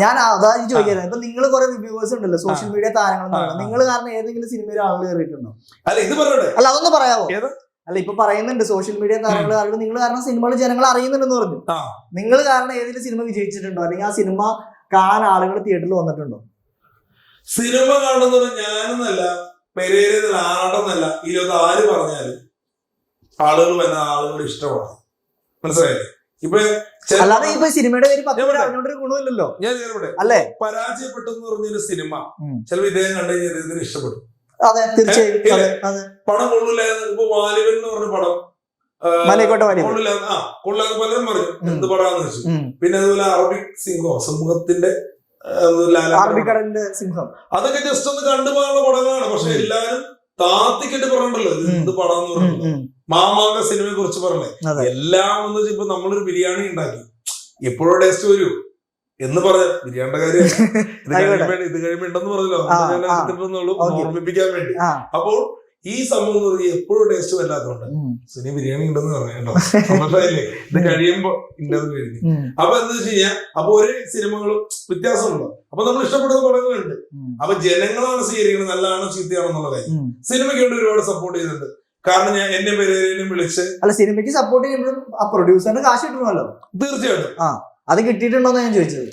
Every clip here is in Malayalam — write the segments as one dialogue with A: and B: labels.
A: ഞാൻ അതായത് ചോദിക്കുന്നത്. ഇപ്പൊ നിങ്ങൾ കുറെ റിവ്യൂവേഴ്സ് ഉണ്ടല്ലോ, സോഷ്യൽ മീഡിയ താരങ്ങൾ, നിങ്ങൾ കാരണം ഏതെങ്കിലും സിനിമയിൽ ആളുകൾ കയറിയിട്ടുണ്ടോ? അല്ല അതൊന്ന് പറയാവോ? അല്ല ഇപ്പൊ പറയുന്നുണ്ട് സോഷ്യൽ മീഡിയ താരങ്ങൾ കാരണം നിങ്ങൾ കാരണം സിനിമകൾ ജനങ്ങൾ അറിയുന്നുണ്ടെന്ന് പറഞ്ഞു. നിങ്ങൾ കാരണം ഏതെങ്കിലും സിനിമ വിജയിച്ചിട്ടുണ്ടോ, അല്ലെങ്കിൽ ആ സിനിമ കാണാൻ ആളുകൾ തിയേറ്ററിൽ വന്നിട്ടുണ്ടോ?
B: സിനിമ കാണുന്നത് ഞാനെന്നല്ല, പെരേര ആണെന്നല്ല, ഇതിലൊക്കെ ആര് പറഞ്ഞാലും ആളുകൾ വന്ന ആളുകൾ ഇഷ്ടമാണ്. മനസ്സിലായില്ലേ? ഇപ്പൊ
A: അല്ലാതെ ഇപ്പൊ സിനിമയുടെ പേര് പറഞ്ഞോണ്ടൊരു ഗുണമില്ലല്ലോ.
B: ഞാൻ
A: അല്ലേ?
B: പരാജയപ്പെട്ടെന്ന് പറഞ്ഞൊരു സിനിമ ചിലപ്പോൾ ഇദ്ദേഹം കണ്ടു കഴിഞ്ഞാൽ ഇതിന് ഇഷ്ടപ്പെടും.
A: അതെ, തീർച്ചയായും.
B: പടം കൊള്ളില്ലായിരുന്നു. ഇപ്പൊ വാലിബൻ എന്ന് പറഞ്ഞ പടം കൊള്ളാതെ പലരും പറഞ്ഞു എന്ത് പടാന്ന് വെച്ചു. പിന്നെ അതുപോലെ അറബിക് സമൂഹത്തിന്റെ അതൊക്കെ ജസ്റ്റ് ഒന്ന് കണ്ടുപോകാനുള്ള പടങ്ങളാണ്. പക്ഷെ എല്ലാരും താത്തിക്കിട്ട് പറഞ്ഞിട്ടല്ലോ ഇത് എന്ത് പടം എന്ന് പറഞ്ഞു. മാമാങ്ക സിനിമയെ കുറിച്ച് പറഞ്ഞേ എല്ലാം എന്ന് വെച്ചാൽ ഇപ്പൊ നമ്മളൊരു ബിരിയാണി ഉണ്ടാക്കി എപ്പോഴോ ടേസ്റ്റ് വരൂ എന്ന് പറഞ്ഞ ബിരിയാണിയുടെ കാര്യം ഇത് കഴിയുമ്പോണ്ടെന്ന് പറഞ്ഞല്ലോ, ഓർമ്മിപ്പിക്കാൻ വേണ്ടി. അപ്പോൾ ഈ സംഭവം എന്ന് പറഞ്ഞാൽ എപ്പോഴും ടേസ്റ്റ് വല്ലാത്തതുകൊണ്ട് സിനിമ ബിരിയാണി ഉണ്ടെന്ന് പറഞ്ഞോ മനസ്സിലായില്ലേ? ഇത് കഴിയുമ്പോ ഉണ്ടെന്ന് കഴിഞ്ഞു. അപ്പൊ എന്താ വെച്ച് കഴിഞ്ഞാൽ അപ്പൊ ഒരേ സിനിമകളും വ്യത്യാസമുണ്ടോ? അപ്പൊ നമ്മൾ ഇഷ്ടപ്പെടുന്ന പടങ്ങളുണ്ട്. അപ്പൊ ജനങ്ങളാണ് സ്വീകരിക്കുന്നത് നല്ലതാണോ ചീത്തയാണോ എന്നുള്ള കാര്യം. സിനിമയ്ക്ക് വേണ്ടി ഒരുപാട് സപ്പോർട്ട് ചെയ്തിട്ടുണ്ട്. കാരണം ഞാൻ എന്നെ പേരേനും വിളിച്ച്
A: അല്ല സിനിമയ്ക്ക് സപ്പോർട്ട് ചെയ്യുമ്പോഴും ആ പ്രൊഡ്യൂസറിന് കാശ് കിട്ടണമല്ലോ.
B: തീർച്ചയായിട്ടും
A: അത് കിട്ടിയിട്ടുണ്ടോന്ന് ഞാൻ ചോദിച്ചത്.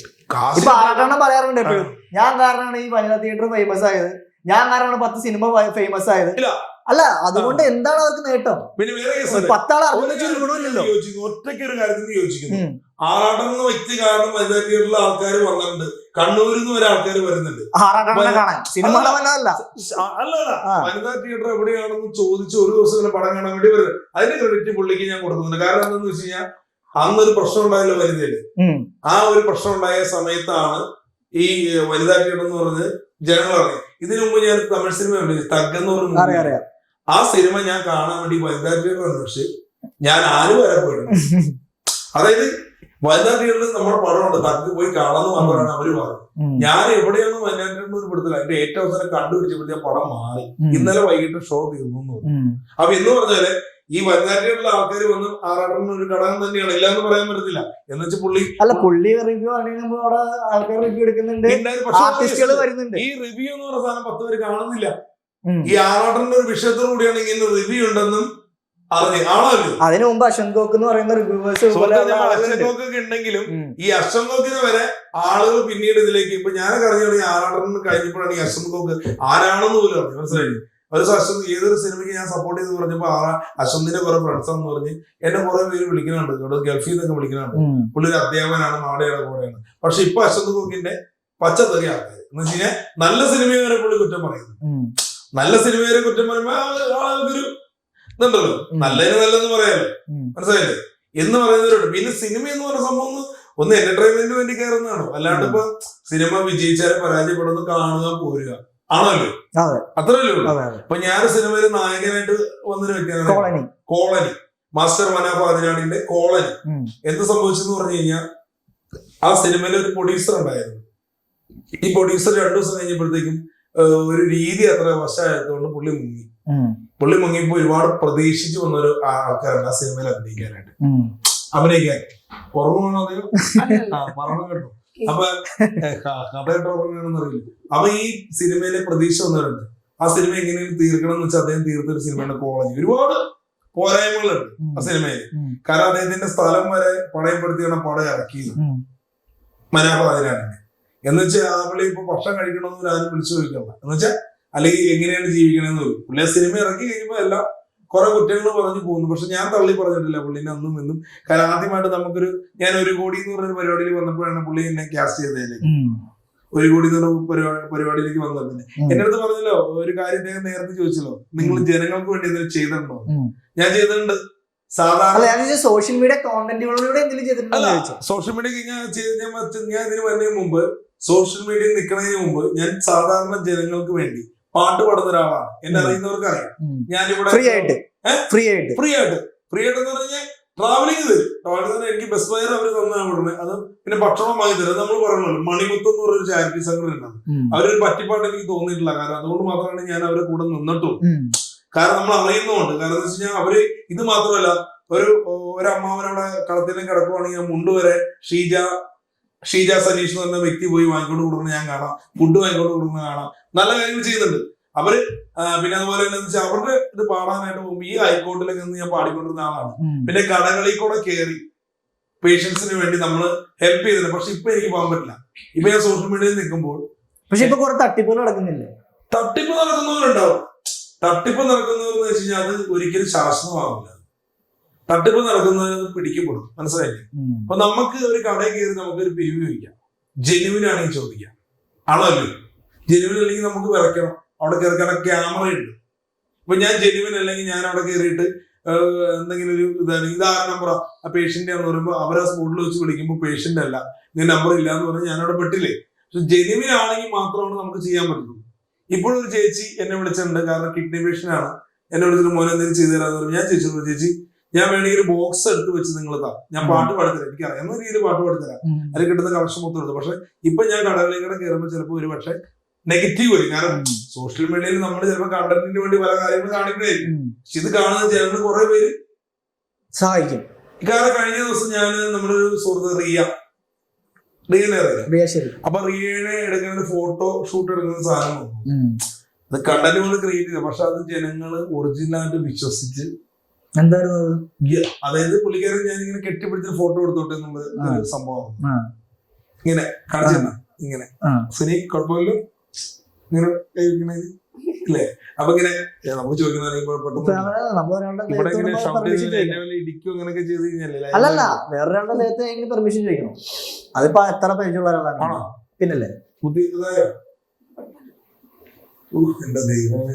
A: ഇപ്പൊ ആരാണ് പറയാറുണ്ട് എപ്പോഴും ഞാൻ കാരണമാണ് ഈ വനിതാ തിയേറ്റർ ഫേമസ് ആയത്, ഞാൻ കാരണമാണ് 10 സിനിമ ഫേമസ് ആയത്. അല്ല അതുകൊണ്ട് എന്താണ് അവർക്ക് നേട്ടം?
B: പിന്നെ വേറെ
A: 10 ആൾ ഗുണമില്ലല്ലോ.
B: ഒറ്റയ്ക്ക് ഒരു കാര്യത്തിൽ യോജിക്കുന്നു. ആറാട്ടം എന്ന വ്യക്തി കാരണം വനിതാ തിയേറ്ററിലെ ആൾക്കാർ വന്നിട്ടുണ്ട്. കണ്ണൂരിൽ നിന്ന് വരെ ആൾക്കാർ വരുന്നുണ്ട് അല്ലല്ല. വനിതാ തിയേറ്റർ എവിടെയാണെന്ന് ചോദിച്ച് ഒരു ദിവസം ഇങ്ങനെ പടം കാണാൻ വേണ്ടി വരുന്നത്. അതിന്റെ ക്രെഡിറ്റ് പുള്ളിക്ക് ഞാൻ കൊടുക്കുന്നുണ്ട്. കാരണം എന്താണെന്ന് വെച്ച് കഴിഞ്ഞാൽ അന്നൊരു പ്രശ്നം ഉണ്ടായല്ലോ വനിതയില്. ആ ഒരു പ്രശ്നം ഉണ്ടായ സമയത്താണ് ഈ വനിതാ തിയേറ്റർ എന്ന് പറഞ്ഞ് ജനങ്ങൾ അറിയാം. ഇതിനു മുമ്പ് ഞാൻ തമിഴ് സിനിമ ഉണ്ട് തഗ് എന്ന് പറഞ്ഞ ആ സിനിമ ഞാൻ കാണാൻ വേണ്ടി വനിതാ തിയേറ്റർ അന്വേഷിച്ച് ഞാൻ ആരും വരെ പോയിട്ടുണ്ട്. അതായത് വനിതാ തിയേറ്ററിൽ നമ്മുടെ പടമുണ്ട് തഗ് പോയി കാണാന്ന് മാത്രമാണ് അവര് പറഞ്ഞത്. ഞാൻ എവിടെയൊന്നും വനിതാ തിയേറ്ററിൽ ഒരു പെടുത്തില്ല. അതിന്റെ ഏറ്റവും അവസരം കണ്ടുപിടിച്ചപ്പോഴത്തെ പടം മാറി. ഇന്നലെ വൈകിട്ട് ഷോ തീർന്നു. അപ്പൊ എന്ന് പറഞ്ഞാല് ഈ വനിതാ തിയേറ്ററിലെ ആൾക്കാർ വന്ന് ആറാട്ടന് ഒരു ഘടകം തന്നെയാണ്. ഇല്ല എന്ന് പറയാൻ പറ്റത്തില്ല. എന്ന് വെച്ചാൽ
A: പുള്ളി റിവ്യൂ ആൾക്കാർ റിവ്യൂ എടുക്കുന്നുണ്ട്, ആർട്ടിസ്റ്റുകൾ വരുന്നുണ്ട്.
B: ഈ റിവ്യൂ എന്ന് പറഞ്ഞ സാധനം 10 പേര് കാണുന്നില്ല. ഈ ആറാട്ടന്റെ ഒരു വിഷയത്തോടു കൂടിയാണ് ഇങ്ങനെ റിവ്യൂ ഉണ്ടെന്നും ആണല്ലോ.
A: അതിനു മുമ്പ് അശങ്കോക്ക് എന്ന് പറയുന്ന റിവ്യൂവേഴ്സ്
B: അശങ്കോക്കൊക്കെ ഉണ്ടെങ്കിലും ഈ അശങ്കോക്കിനെ വരെ ആളുകൾ പിന്നീട് ഇതിലേക്ക് ഇപ്പൊ ഞാനൊക്കെ അറിഞ്ഞാണ് ഈ ആറാട്ടന് കഴിഞ്ഞപ്പോഴാണ് ഈ അശങ്കോക്ക് ആരാണെന്ന് പോലും അറിഞ്ഞു. മനസ്സിലായി? ഒരു അശ്വന്ത് ഏതൊരു സിനിമയ്ക്ക് ഞാൻ സപ്പോർട്ട് ചെയ്ത് പറഞ്ഞപ്പോ അശ്വന്തിന്റെ കുറെ ഫ്രണ്ട്സാന്ന് പറഞ്ഞ് എന്നെ കുറെ പേര് വിളിക്കുന്നുണ്ട്. ഇവിടെ ഗൾഫിൽ നിന്നൊക്കെ വിളിക്കുന്നുണ്ട്. പുള്ളി ഒരു അധ്യാപകനാണ്, മാടയുടെ കൂടെയാണ്. പക്ഷെ ഇപ്പൊ അശ്വന്ത് കോക്കിന്റെ പച്ചത്തെറിയ ആൾക്കാർ എന്ന് വെച്ച് കഴിഞ്ഞാൽ നല്ല സിനിമയെ വരെ പുള്ളി കുറ്റം പറയുന്നു. നല്ല സിനിമയെ കുറ്റം പറയുമ്പോ ആൾക്കൊരു ഇതുണ്ടല്ലോ, നല്ലതിന് നല്ലതെന്ന് പറയാലോ. മനസ്സിലായില്ലേ? എന്ന് പറയുന്നവരുണ്ട്. പിന്നെ സിനിമ എന്ന് പറഞ്ഞ സംഭവം ഒന്ന് എന്റർടൈൻമെന്റിന് വേണ്ടി കയറുന്നതാണോ? അല്ലാണ്ട് ഇപ്പൊ സിനിമ വിജയിച്ചാലും പരാജയപ്പെടുന്ന കാണുക പോരുക ആണല്ലോ. അത്രയല്ലേ ഉള്ളൂ. അപ്പൊ ഞാൻ സിനിമയിൽ നായകനായിട്ട് വന്നൊരു വ്യക്തിയാണ് കോളനി, മാസ്റ്റർ മനാഫ അതിനാടിന്റെ കോളനി. എന്ത് സംഭവിച്ചെന്ന് പറഞ്ഞു കഴിഞ്ഞാൽ ആ സിനിമയിൽ ഒരു പ്രൊഡ്യൂസർ ഉണ്ടായിരുന്നു. ഈ പ്രൊഡ്യൂസർ 2 ദിവസം കഴിഞ്ഞപ്പോഴത്തേക്കും ഒരു രീതി അത്ര വശമായതുകൊണ്ട് പുള്ളി മുങ്ങിയപ്പോ ഒരുപാട് പ്രതീക്ഷിച്ചു വന്നൊരു ആൾക്കാരുണ്ട് ആ സിനിമയിൽ അഭിനയിക്കാൻ. പുറമെ പറഞ്ഞു കേട്ടോ. അപ്പൊ കഥ കേട്ടോന്നറിയില്ല. അപ്പൊ ഈ സിനിമയിലെ പ്രതീക്ഷ വന്നവരുണ്ട്. ആ സിനിമ എങ്ങനെയും തീർക്കണം എന്ന് വെച്ചാൽ അദ്ദേഹം തീർത്തൊരു സിനിമയുടെ കോളനി. ഒരുപാട് പോരായ്മകളുണ്ട് ആ സിനിമയിൽ. കാരണം അദ്ദേഹത്തിന്റെ സ്ഥലം വരെ പണയപ്പെടുത്തിയാണ് പടം ഇറക്കിയത് മനാഫ അതിനാടിനെ. എന്ന് വെച്ചാൽ ആ പുള്ളി ഇപ്പൊ ഭക്ഷണം കഴിക്കണമെന്ന് ആരും വിളിച്ചു ചോദിക്കണ്ട. എന്ന് വെച്ചാൽ അല്ലെങ്കിൽ എങ്ങനെയാണ് ജീവിക്കണമെന്ന് പറയും. പുള്ളി ആ സിനിമ ഇറക്കി കഴിയുമ്പോ എല്ലാം കുറെ കുറ്റങ്ങൾ പറഞ്ഞു പോകുന്നു. പക്ഷെ ഞാൻ തള്ളി പറഞ്ഞിട്ടില്ല പുള്ളിനെ അന്നും എന്നും. കാരണം ആദ്യമായിട്ട് നമുക്കൊരു ഞാൻ 1 കോടി എന്ന് പറഞ്ഞൊരു പരിപാടിയിൽ വന്നപ്പോഴാണ് പുള്ളി എന്നെ കാസ്റ്റ് ചെയ്തതിലേക്ക്. 1 കോടി എന്ന് പറഞ്ഞ പരിപാടിയിലേക്ക് വന്നത്. എന്റെ അടുത്ത് പറഞ്ഞല്ലോ ഒരു കാര്യം നേരത്തെ ചോദിച്ചല്ലോ, നിങ്ങൾ ജനങ്ങൾക്ക് വേണ്ടി എന്തെങ്കിലും ചെയ്തിട്ടുണ്ടോ? ഞാൻ ചെയ്തിട്ടുണ്ട്. സാധാരണ
A: സോഷ്യൽ മീഡിയ കോണ്ടന്റുകളിലൂടെ എന്തെങ്കിലും ചെയ്തിട്ടുണ്ടോ?
B: സോഷ്യൽ മീഡിയ ഞാൻ ഇതിന് വരുന്നതിന് മുമ്പ്, സോഷ്യൽ മീഡിയയിൽ നിൽക്കുന്നതിന് മുമ്പ് ഞാൻ സാധാരണ ജനങ്ങൾക്ക് വേണ്ടി പാട്ട് പാടുന്ന ഒരാളാണ്. എന്നെ അറിയുന്നവർക്ക് അറിയാം. ഞാനിവിടെ ഫ്രീ ആയിട്ട് എന്ന് പറഞ്ഞാൽ ട്രാവലിംഗ് തരും. എനിക്ക് ബസ് ഫെയർ അവർ തന്നാണ് വിടുന്നത്. അത് പിന്നെ ഭക്ഷണം വാങ്ങി തരും. നമ്മൾ പറഞ്ഞല്ലോ മണിമുത്തം എന്ന് പറഞ്ഞൊരു ചാരിറ്റി സംഘടന ഉണ്ടാകും. അവരൊരു പറ്റിപ്പാട്ട് എനിക്ക് തോന്നിയിട്ടില്ല. കാരണം അതുകൊണ്ട് മാത്രമാണ് ഞാൻ അവരുടെ കൂടെ നിന്നിട്ടുള്ളൂ. കാരണം നമ്മൾ അറിയുന്നതുകൊണ്ട്. കാരണം എന്താ വെച്ച് കഴിഞ്ഞാൽ അവര് ഇത് മാത്രമല്ല, ഒരു അമ്മാവനവിടെ കളത്തിലും കിടക്കുവാണെങ്കിൽ മുണ്ട് വരെ ഷീജ ഷീജ സനീഷ് എന്ന് പറഞ്ഞ വ്യക്തി പോയി വാങ്ങിക്കൊണ്ട് കൊടുക്കുന്നത് ഞാൻ കാണാം, ഫുഡ് വാങ്ങിക്കൊണ്ട് കൊടുക്കുന്നത് കാണാം, നല്ല കാര്യങ്ങൾ ചെയ്യുന്നുണ്ട് അവര്. പിന്നെ അതുപോലെ തന്നെ വെച്ചാൽ അവരുടെ ഇത് പാടാനായിട്ട് പോകുമ്പോൾ ഈ ഹൈക്കോർട്ടിലൊക്കെ നിന്ന് ഞാൻ പാടിക്കൊണ്ടിരുന്ന ആളാണ്. പിന്നെ കടകളിൽ കൂടെ കയറി പേഷ്യൻസിന് വേണ്ടി നമ്മൾ ഹെൽപ്പ് ചെയ്തില്ല. പക്ഷെ ഇപ്പൊ എനിക്ക് പോകാൻ പറ്റില്ല. ഇപ്പൊ ഞാൻ സോഷ്യൽ മീഡിയയിൽ നിൽക്കുമ്പോൾ
A: പക്ഷെ ഇപ്പൊ കുറെ തട്ടിപ്പുകൾ നടക്കുന്നില്ലേ?
B: തട്ടിപ്പ് നടക്കുന്നവരുണ്ടാവും. തട്ടിപ്പ് നടക്കുന്നവരെന്ന് വെച്ച് കഴിഞ്ഞാൽ അത് ഒരിക്കലും ശാശ്വതമാവില്ല. തട്ടിപ്പ് നടക്കുന്നത് പിടിക്കപ്പെടും, മനസ്സിലായില്ലേ? അപ്പൊ നമുക്ക് ഒരു കടയിൽ കയറി നമുക്കൊരു പിരിവ് ചോദിക്കാം, ജെനുവിൻ ആണെങ്കിൽ ചോദിക്കാം, ആണല്ലോ. ജെനുവിൻ അല്ലെങ്കിൽ നമുക്ക് വിറയ്ക്കണം, അവിടെ കയറിക്കാൻ ക്യാമറ ഉണ്ട്. ഇപ്പൊ ഞാൻ ജെനുവിൻ അല്ലെങ്കിൽ ഞാൻ അവിടെ കയറിയിട്ട് എന്തെങ്കിലും ഒരു ഇതാണ് ഇതാറ് നമ്പറാ ആ പേഷ്യന്റ് എന്ന് പറയുമ്പോൾ അവരാ സ്പോട്ടിൽ വെച്ച് വിളിക്കുമ്പോൾ പേഷ്യന്റ് അല്ല, ഇങ്ങനെ നമ്പർ ഇല്ല എന്ന് പറഞ്ഞാൽ ഞാൻ അവിടെ പെട്ടില്ലേ. പക്ഷെ ജെനുവിൻ ആണെങ്കിൽ മാത്രമാണ് നമുക്ക് ചെയ്യാൻ പറ്റുള്ളൂ. ഇപ്പോഴൊരു ചേച്ചി എന്നെ വിളിച്ചിട്ടുണ്ട്, കാരണം കിഡ്നി പേഷ്യന്റ് ആണ്. എന്നെ വിളിച്ചിട്ട് മോനെ എന്തെങ്കിലും ചെയ്തു തരാന്ന് പറഞ്ഞു. ഞാൻ ചേച്ചിയോട് ചേച്ചി ഞാൻ വേണമെങ്കിൽ ഒരു ബോക്സ് എടുത്ത് വെച്ച് നിങ്ങൾ താ, ഞാൻ പാട്ട് പാടിത്തരാം, എനിക്ക് അറിയാവുന്ന രീതിയിൽ പാട്ട് പാടിത്തരാം, അതിൽ കിട്ടുന്ന കളക്ഷൻ മൊത്തം എടുത്തു. പക്ഷെ ഇപ്പൊ ഞാൻ കടകളിലേക്കൂടെ കയറുമ്പോൾ ചിലപ്പോൾ ഒരു പക്ഷെ നെഗറ്റീവ് വരും. കാരണം സോഷ്യൽ മീഡിയയിൽ നമ്മൾ ചിലപ്പോൾ കണ്ടന്റിന് വേണ്ടി പല കാര്യങ്ങൾ കാണിക്കുന്നതായിരിക്കും. പക്ഷെ ഇത് കാണുന്ന ജനങ്ങൾ കുറെ പേര്
A: സഹായിക്കും.
B: കാരണം കഴിഞ്ഞ ദിവസം ഞാൻ നമ്മുടെ ഒരു സുഹൃത്ത് റിയ അപ്പൊ റിയനെ എടുക്കുന്ന ഒരു ഫോട്ടോ ഷൂട്ട് എടുക്കുന്ന സാധനം അത് കണ്ടന്റ് കൊണ്ട് ക്രിയേറ്റ് ചെയ്ത. പക്ഷെ അത് ജനങ്ങള് ഒറിജിനലായിട്ട് വിശ്വസിച്ച്
A: എന്തായിരുന്നു
B: അതായത് പുള്ളിക്കാരൻ ഞാൻ ഇങ്ങനെ കെട്ടിപ്പിടിച്ച ഫോട്ടോ എടുത്തോട്ടെ എന്നുള്ളത് സംഭവം ഇങ്ങനെ കാണിച്ചിരുന്ന ഇങ്ങനെ സുനി കുഴപ്പമില്ല ഇങ്ങനെ ഇല്ലേ. അപ്പൊ ഇങ്ങനെ നമുക്ക് ചോദിക്കുന്ന ഇടിക്കും അങ്ങനെയൊക്കെ ചെയ്ത് കഴിഞ്ഞാൽ
A: അല്ലല്ല വേറൊരാളുടെ നേരത്തെ പെർമിഷൻ ചോദിക്കണം. അതിപ്പോ എത്ര പരിചയമുള്ള ഒരാളാണ് പിന്നല്ലേ
B: പുതിയതായ എന്റെ ദൈവമേ.